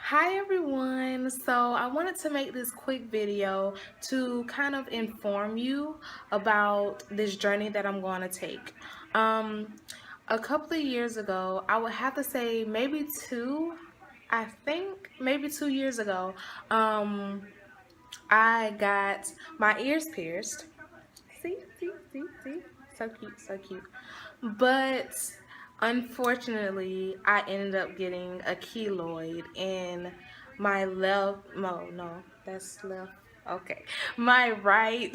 Hi everyone, so I wanted to make this quick video to kind of inform you about this journey that I'm going to take. Um, a couple of years ago, I would have to say maybe I think maybe 2 years ago, I got my ears pierced. See, so cute, so cute. But unfortunately, I ended up getting a keloid in my left. No, that's left. Okay, my right,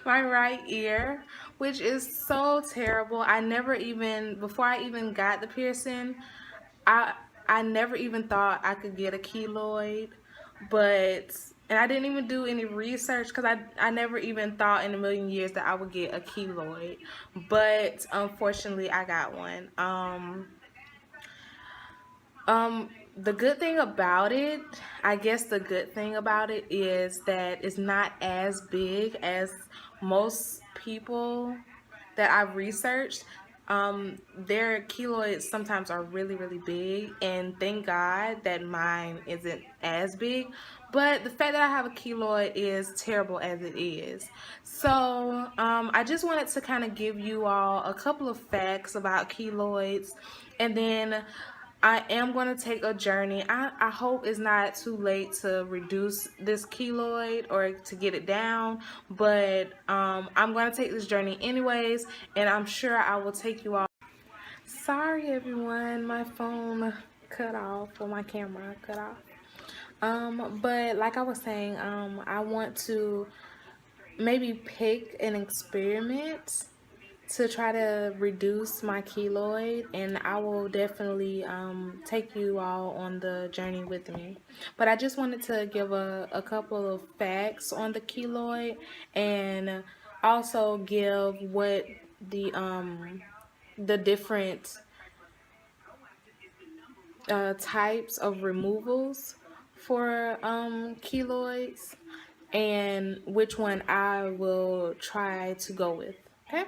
my right ear, which is so terrible. I never even before I even got the piercing, I I never even thought I could get a keloid, but and I didn't even do any research because I never even thought in a million years that I would get a keloid, but unfortunately I got one. The good thing about it, I guess the good thing about it is that it's not as big as most people that I've researched. Their keloids sometimes are really, really big, and thank God that mine isn't as big. But the fact that I have a keloid is terrible as it is. So, I just wanted to kind of give you all a couple of facts about keloids, and then I am going to take a journey. I hope it's not too late to reduce this keloid or to get it down, but I'm going to take this journey anyways, and I'm sure I will take you all. Sorry everyone, my phone cut off or my camera cut off. But like I was saying, I want to maybe pick an experiment to try to reduce my keloid, and I will definitely take you all on the journey with me. But I just wanted to give a couple of facts on the keloid, and also give what the different types of removals for keloids, and which one I will try to go with. Okay.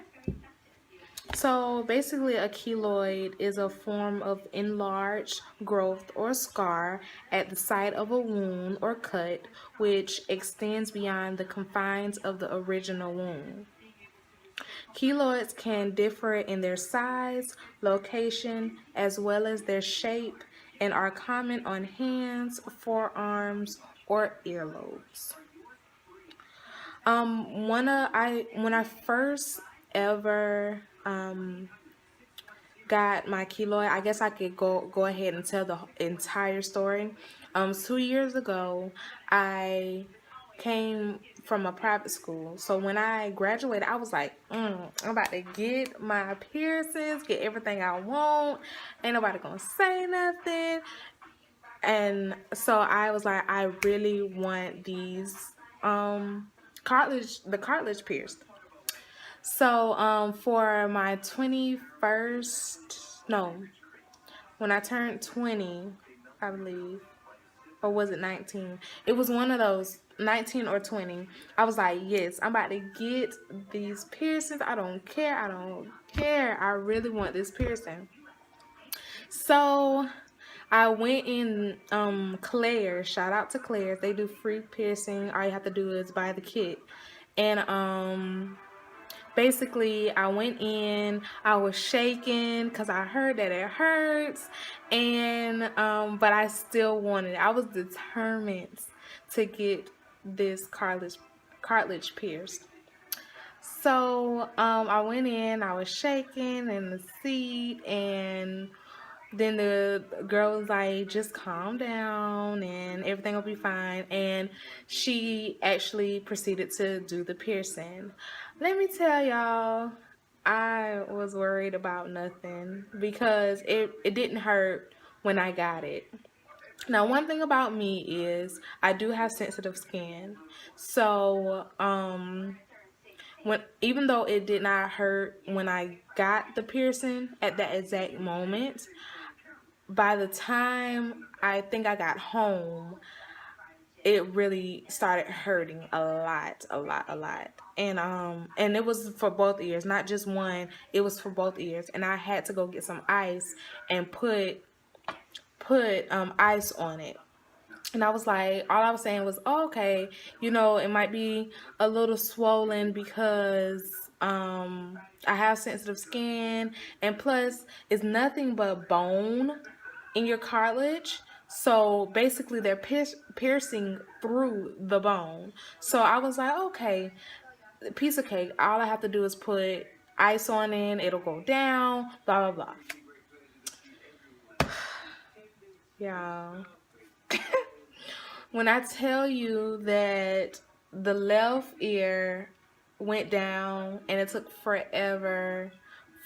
So basically, a keloid is a form of enlarged growth or scar at the site of a wound or cut, which extends beyond the confines of the original wound. Keloids can differ in their size, location, as well as their shape, and are common on hands, forearms, or earlobes. When I first ever got my keloid, I guess I could go ahead and tell the entire story. 2 years ago, I came from a private school. So when I graduated, I was like, I'm about to get my piercings, get everything I want. Ain't nobody gonna say nothing. And so I was like, I really want these the cartilage pierced. So for my 21st, no, when I turned 20, I believe, or was it 19? It was one of those, 19 or 20. I was like, yes, I'm about to get these piercings. I don't care. I don't care. I really want this piercing. So I went in Claire's. Shout out to Claire's. They do free piercing. All you have to do is buy the kit. And basically I went in, I was shaking because I heard that it hurts, and but I still wanted it. I was determined to get this cartilage pierced. So I went in, I was shaking in the seat, and then the girl was like, just calm down and everything will be fine. And she actually proceeded to do the piercing. Let me tell y'all, I was worried about nothing because it didn't hurt when I got it. Now, one thing about me is I do have sensitive skin. So, when even though it did not hurt when I got the piercing at that exact moment, by the time I think I got home, it really started hurting a lot. And it was for both ears, not just one. It was for both ears, and I had to go get some ice and put ice on it. And I was like, all I was saying was, oh, okay, you know, it might be a little swollen because I have sensitive skin, and plus, it's nothing but bone in your cartilage. So basically, they're piercing through the bone. So I was like, okay, piece of cake. All I have to do is put ice on it, it'll go down, blah, blah, blah. Yeah. When I tell you that the left ear went down and it took forever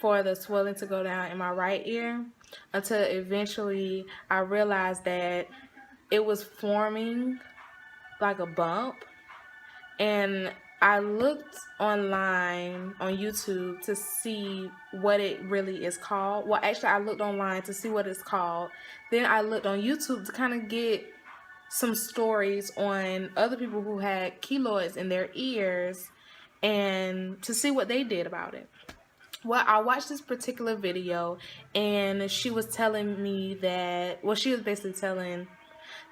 for the swelling to go down in my right ear, until eventually I realized that it was forming like a bump. And I looked online on YouTube to see what it really is called. Well, actually, I looked online to see what it's called. Then I looked on YouTube to kind of get some stories on other people who had keloids in their ears and to see what they did about it. Well, I watched this particular video, and she was telling me that, well, she was basically telling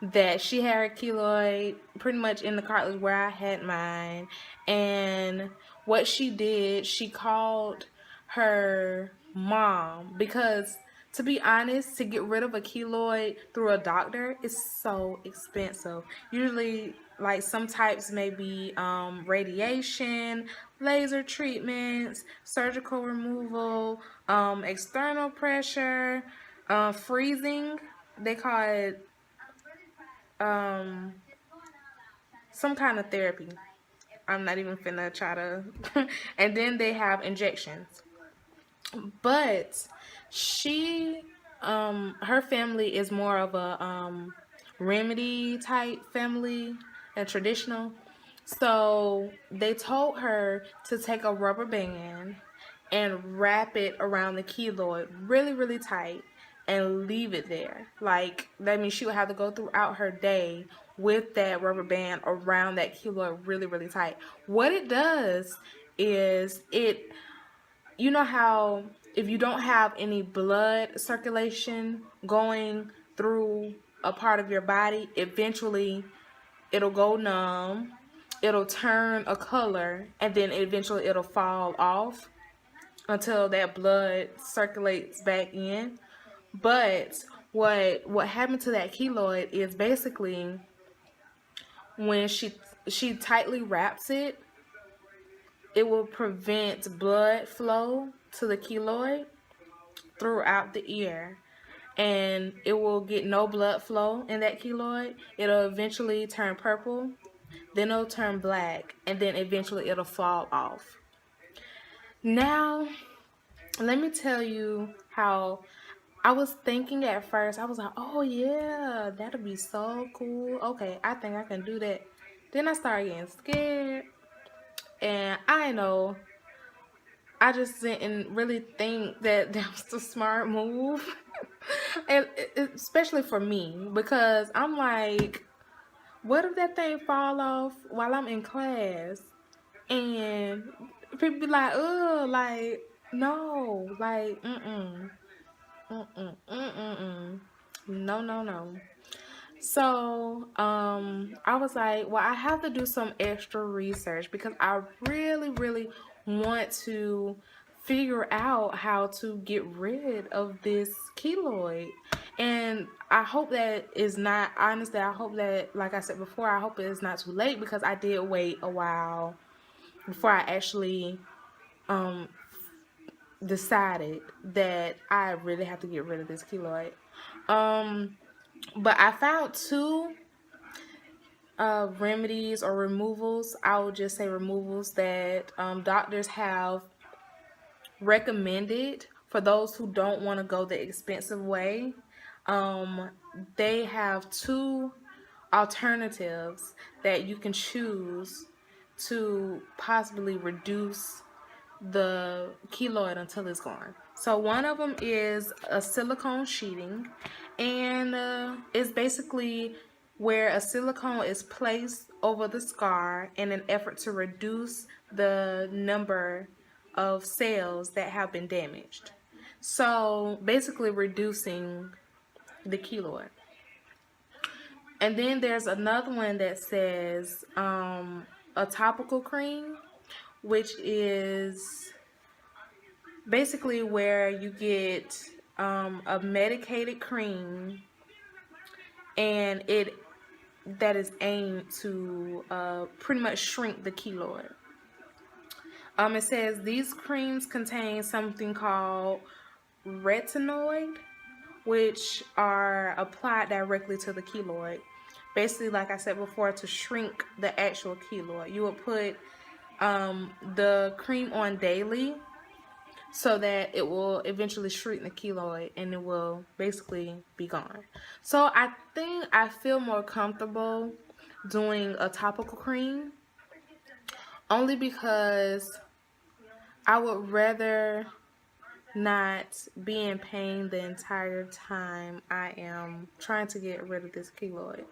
that she had her keloid pretty much in the cartilage where I had mine. And what she did, she called her mom, because to be honest, to get rid of a keloid through a doctor is so expensive. Usually, like, some types may be radiation, laser treatments, surgical removal, external pressure, freezing. They call it some kind of therapy. I'm not even finna try to and then they have injections. But she her family is more of a remedy type family, and traditional. So they told her to take a rubber band and wrap it around the keloid really, really tight and leave it there. Like, that means she would have to go throughout her day with that rubber band around that keloid really, really tight. What it does is it, you know how if you don't have any blood circulation going through a part of your body, eventually it'll go numb, it'll turn a color, and then eventually it'll fall off until that blood circulates back in. But what happened to that keloid is basically when she tightly wraps it, it will prevent blood flow to the keloid throughout the ear. And it will get no blood flow in that keloid. It'll eventually turn purple, then it'll turn black, and then eventually it'll fall off. Now, let me tell you how I was thinking at first. I was like, oh yeah, that'll be so cool. Okay, I think I can do that. Then I started getting scared, and I know I just didn't really think that that was the smart move. And especially for me, because I'm like, what if that thing fall off while I'm in class? And people be like, oh, like, no, like, no, no, no. So, I was like, well, I have to do some extra research because I really, really want to figure out how to get rid of this keloid. And I hope that is not, honestly, I hope that, like I said before, I hope it is not too late, because I did wait a while before I actually decided that I really have to get rid of this keloid. But I found two remedies or removals, I would just say removals, that doctors have recommended for those who don't want to go the expensive way. They have two alternatives that you can choose to possibly reduce the keloid until it's gone. So one of them is a silicone sheeting, and it's basically where a silicone is placed over the scar in an effort to reduce the number of cells that have been damaged. So basically reducing the keloid. And then there's another one that says a topical cream, which is basically where you get a medicated cream, and that is aimed to pretty much shrink the keloid. It says these creams contain something called retinoid, which are applied directly to the keloid. Basically, like I said before, to shrink the actual keloid. You would put the cream on daily so that it will eventually shrink the keloid and it will basically be gone. So I think I feel more comfortable doing a topical cream only because I would rather not be in pain the entire time I am trying to get rid of this keloid.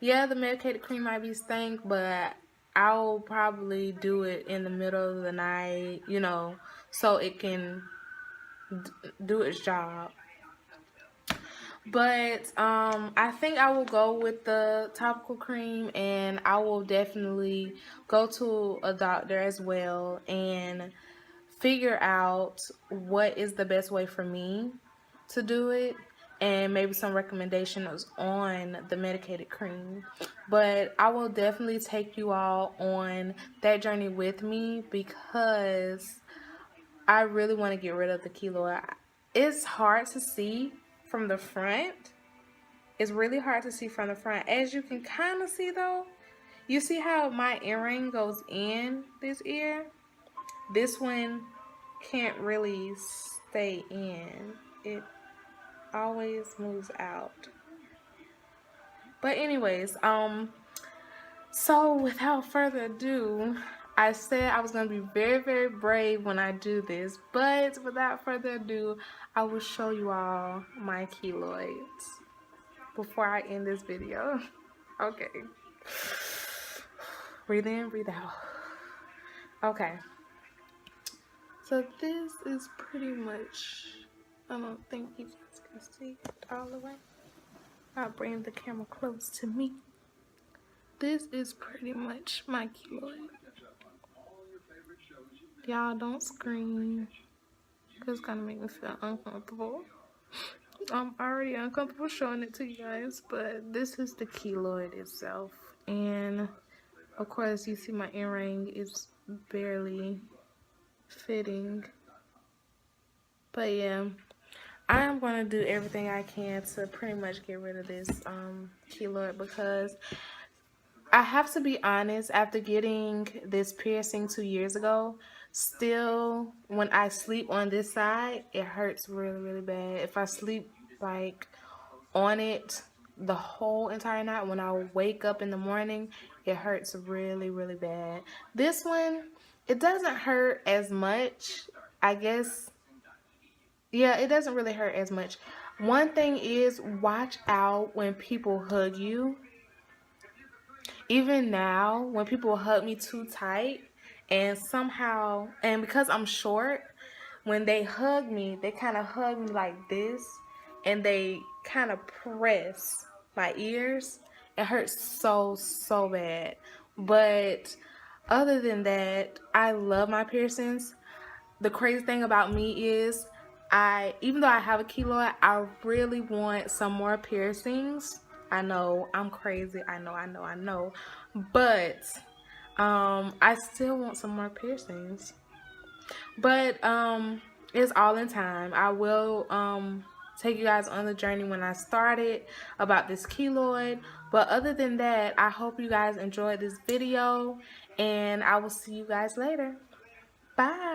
Yeah, the medicated cream might be stank, but I'll probably do it in the middle of the night, you know, so it can do its job. But I think I will go with the topical cream, and I will definitely go to a doctor as well and figure out what is the best way for me to do it, and maybe some recommendations on the medicated cream. But I will definitely take you all on that journey with me because I really want to get rid of the keloid. It's hard to see from the front. It's really hard to see from the front. As you can kind of see though, you see how my earring goes in this ear? This one can't really stay in. It always moves out. But anyways, so without further ado, I said I was going to be very, very brave when I do this, but without further ado, I will show you all my keloids before I end this video. Okay. Breathe in, breathe out. Okay. So this is pretty much, I don't think you guys can see it all the way. I'll bring the camera close to me. This is pretty much my keloid. Y'all don't scream, because it's gonna make me feel uncomfortable. I'm already uncomfortable showing it to you guys, but this is the keloid itself. And of course you see my earring is barely fitting. But yeah, I am going to do everything I can to pretty much get rid of this keloid, because I have to be honest, after getting this piercing 2 years ago, still when I sleep on this side, it hurts really, really bad. If I sleep like on it the whole entire night, when I wake up in the morning, it hurts really, really bad. This one, it doesn't hurt as much, I guess. Yeah, it doesn't really hurt as much. One thing is, watch out when people hug you. Even now, when people hug me too tight, and somehow, and because I'm short, when they hug me, they kind of hug me like this, and they kind of press my ears. It hurts so, so bad. But other than that, I love my piercings. The crazy thing about me is, even though I have a keloid, I really want some more piercings. I know I'm crazy. I know. But I still want some more piercings. But it's all in time. I will take you guys on the journey when I started about this keloid. But other than that, I hope you guys enjoyed this video, and I will see you guys later. Bye.